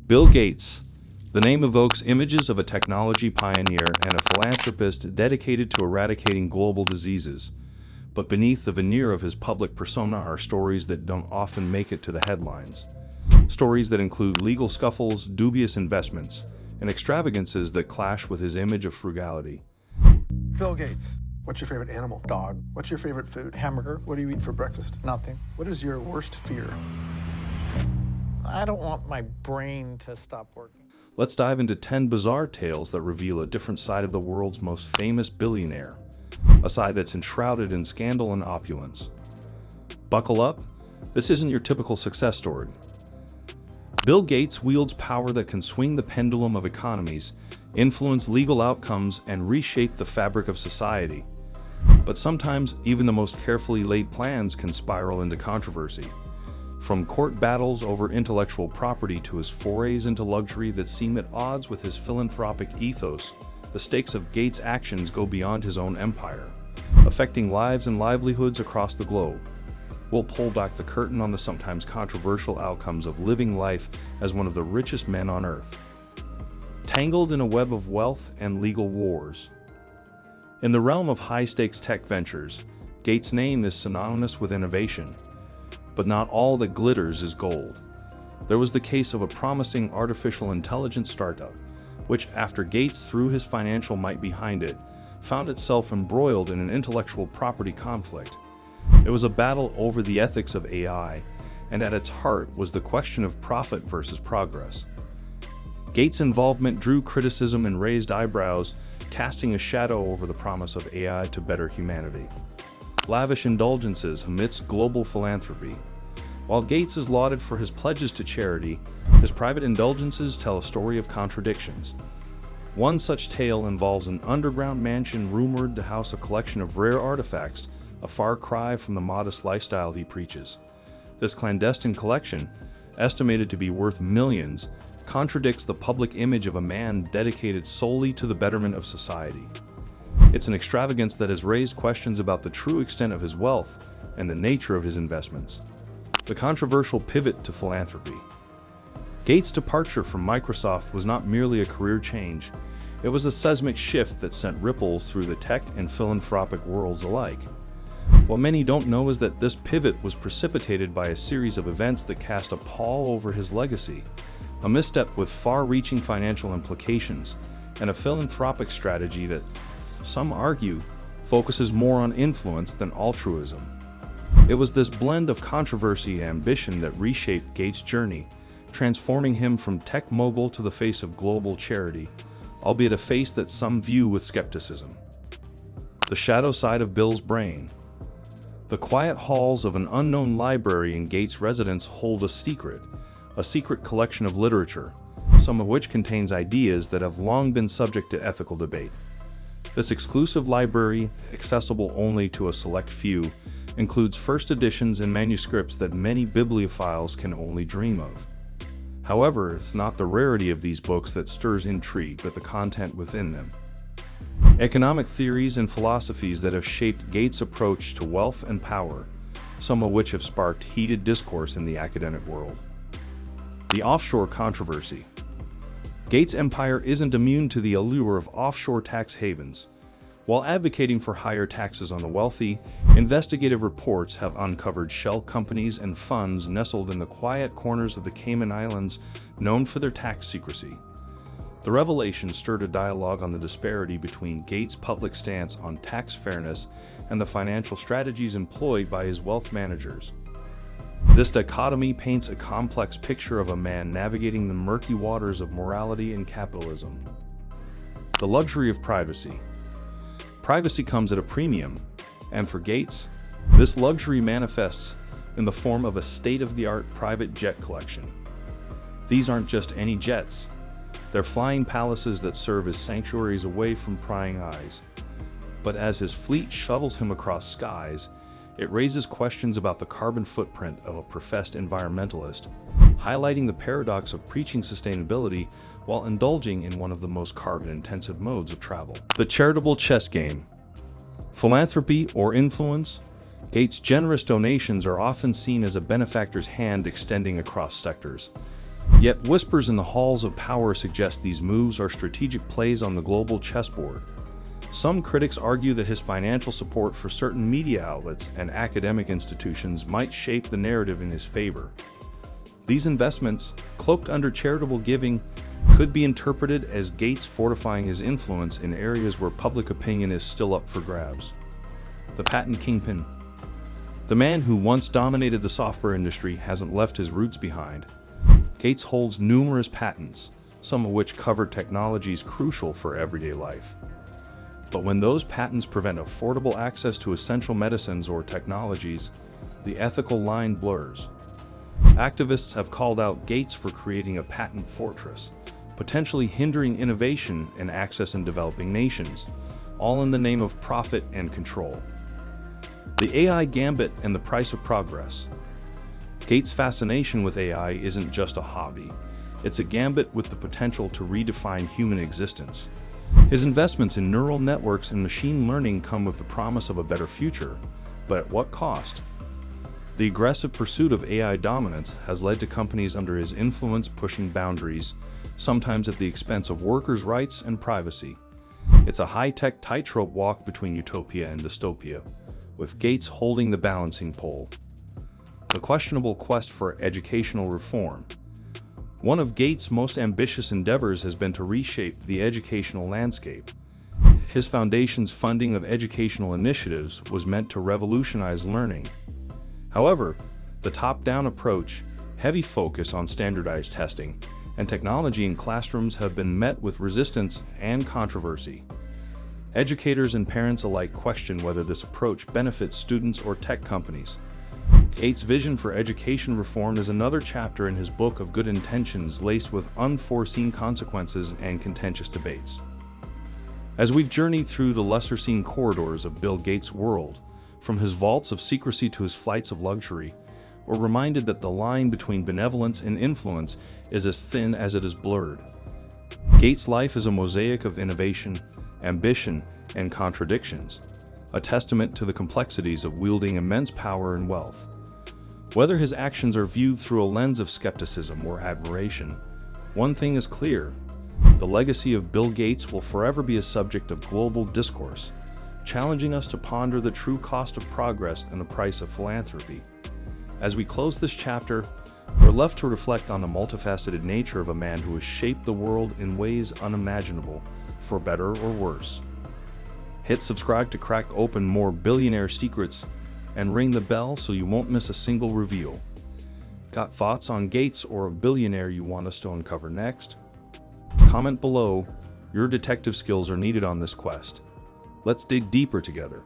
Bill Gates. The name evokes images of a technology pioneer and a philanthropist dedicated to eradicating global diseases. But beneath the veneer of his public persona are stories that don't often make it to the headlines. Stories that include legal scuffles, dubious investments, and extravagances that clash with his image of frugality. Bill Gates. What's your favorite animal? Dog. What's your favorite food? Hamburger. What do you eat for breakfast? Nothing. What is your worst fear? I don't want my brain to stop working. Let's dive into 10 bizarre tales that reveal a different side of the world's most famous billionaire, a side that's enshrouded in scandal and opulence. Buckle up, this isn't your typical success story. Bill Gates wields power that can swing the pendulum of economies, influence legal outcomes, and reshape the fabric of society. But sometimes, even the most carefully laid plans can spiral into controversy. From court battles over intellectual property to his forays into luxury that seem at odds with his philanthropic ethos, the stakes of Gates' actions go beyond his own empire, affecting lives and livelihoods across the globe. We'll pull back the curtain on the sometimes controversial outcomes of living life as one of the richest men on earth. Tangled in a web of wealth and legal wars. In the realm of high-stakes tech ventures, Gates' name is synonymous with innovation. But not all that glitters is gold. There was the case of a promising artificial intelligence startup, which, after Gates threw his financial might behind it, found itself embroiled in an intellectual property conflict. It was a battle over the ethics of AI, and at its heart was the question of profit versus progress. Gates' involvement drew criticism and raised eyebrows, casting a shadow over the promise of AI to better humanity. Lavish indulgences amidst global philanthropy. While Gates is lauded for his pledges to charity, his private indulgences tell a story of contradictions. One such tale involves an underground mansion rumored to house a collection of rare artifacts, a far cry from the modest lifestyle he preaches. This clandestine collection, estimated to be worth millions, contradicts the public image of a man dedicated solely to the betterment of society. It's an extravagance that has raised questions about the true extent of his wealth and the nature of his investments. The controversial pivot to philanthropy. Gates' departure from Microsoft was not merely a career change, it was a seismic shift that sent ripples through the tech and philanthropic worlds alike. What many don't know is that this pivot was precipitated by a series of events that cast a pall over his legacy, a misstep with far-reaching financial implications, and a philanthropic strategy that, some argue, focuses more on influence than altruism. It was this blend of controversy and ambition that reshaped Gates' journey, transforming him from tech mogul to the face of global charity, albeit a face that some view with skepticism. The shadow side of Bill's brain. The quiet halls of an unknown library in Gates' residence hold a secret collection of literature, some of which contains ideas that have long been subject to ethical debate. This exclusive library, accessible only to a select few, includes first editions and manuscripts that many bibliophiles can only dream of. However, it's not the rarity of these books that stirs intrigue, but the content within them. Economic theories and philosophies that have shaped Gates' approach to wealth and power, some of which have sparked heated discourse in the academic world. The offshore controversy. Gates' empire isn't immune to the allure of offshore tax havens. While advocating for higher taxes on the wealthy, investigative reports have uncovered shell companies and funds nestled in the quiet corners of the Cayman Islands, known for their tax secrecy. The revelation stirred a dialogue on the disparity between Gates' public stance on tax fairness and the financial strategies employed by his wealth managers. This dichotomy paints a complex picture of a man navigating the murky waters of morality and capitalism. The luxury of privacy. Privacy comes at a premium, and for Gates, this luxury manifests in the form of a state-of-the-art private jet collection. These aren't just any jets. They're flying palaces that serve as sanctuaries away from prying eyes. But as his fleet shuttles him across skies, it raises questions about the carbon footprint of a professed environmentalist, highlighting the paradox of preaching sustainability while indulging in one of the most carbon-intensive modes of travel. The charitable chess game. Philanthropy or influence? Gates' generous donations are often seen as a benefactor's hand extending across sectors. Yet whispers in the halls of power suggest these moves are strategic plays on the global chessboard. Some critics argue that his financial support for certain media outlets and academic institutions might shape the narrative in his favor. These investments, cloaked under charitable giving, could be interpreted as Gates fortifying his influence in areas where public opinion is still up for grabs. The patent kingpin. The man who once dominated the software industry hasn't left his roots behind. Gates holds numerous patents, some of which cover technologies crucial for everyday life. But when those patents prevent affordable access to essential medicines or technologies, the ethical line blurs. Activists have called out Gates for creating a patent fortress, potentially hindering innovation and access in developing nations, all in the name of profit and control. The AI gambit and the price of progress. Gates' fascination with AI isn't just a hobby, it's a gambit with the potential to redefine human existence. His investments in neural networks and machine learning come with the promise of a better future, but at what cost? The aggressive pursuit of AI dominance has led to companies under his influence pushing boundaries, sometimes at the expense of workers' rights and privacy. It's a high-tech tightrope walk between utopia and dystopia, with Gates holding the balancing pole. The questionable quest for educational reform. One of Gates' most ambitious endeavors has been to reshape the educational landscape. His foundation's funding of educational initiatives was meant to revolutionize learning. However, the top-down approach, heavy focus on standardized testing, and technology in classrooms have been met with resistance and controversy. Educators and parents alike question whether this approach benefits students or tech companies. Gates' vision for education reform is another chapter in his book of good intentions laced with unforeseen consequences and contentious debates. As we've journeyed through the lesser-seen corridors of Bill Gates' world, from his vaults of secrecy to his flights of luxury, we're reminded that the line between benevolence and influence is as thin as it is blurred. Gates' life is a mosaic of innovation, ambition, and contradictions, a testament to the complexities of wielding immense power and wealth. Whether his actions are viewed through a lens of skepticism or admiration, one thing is clear: the legacy of Bill Gates will forever be a subject of global discourse, challenging us to ponder the true cost of progress and the price of philanthropy. As we close this chapter, we're left to reflect on the multifaceted nature of a man who has shaped the world in ways unimaginable, for better or worse. Hit subscribe to crack open more billionaire secrets and ring the bell so you won't miss a single reveal. Got thoughts on Gates or a billionaire you want us to uncover next? Comment below. Your detective skills are needed on this quest. Let's dig deeper together.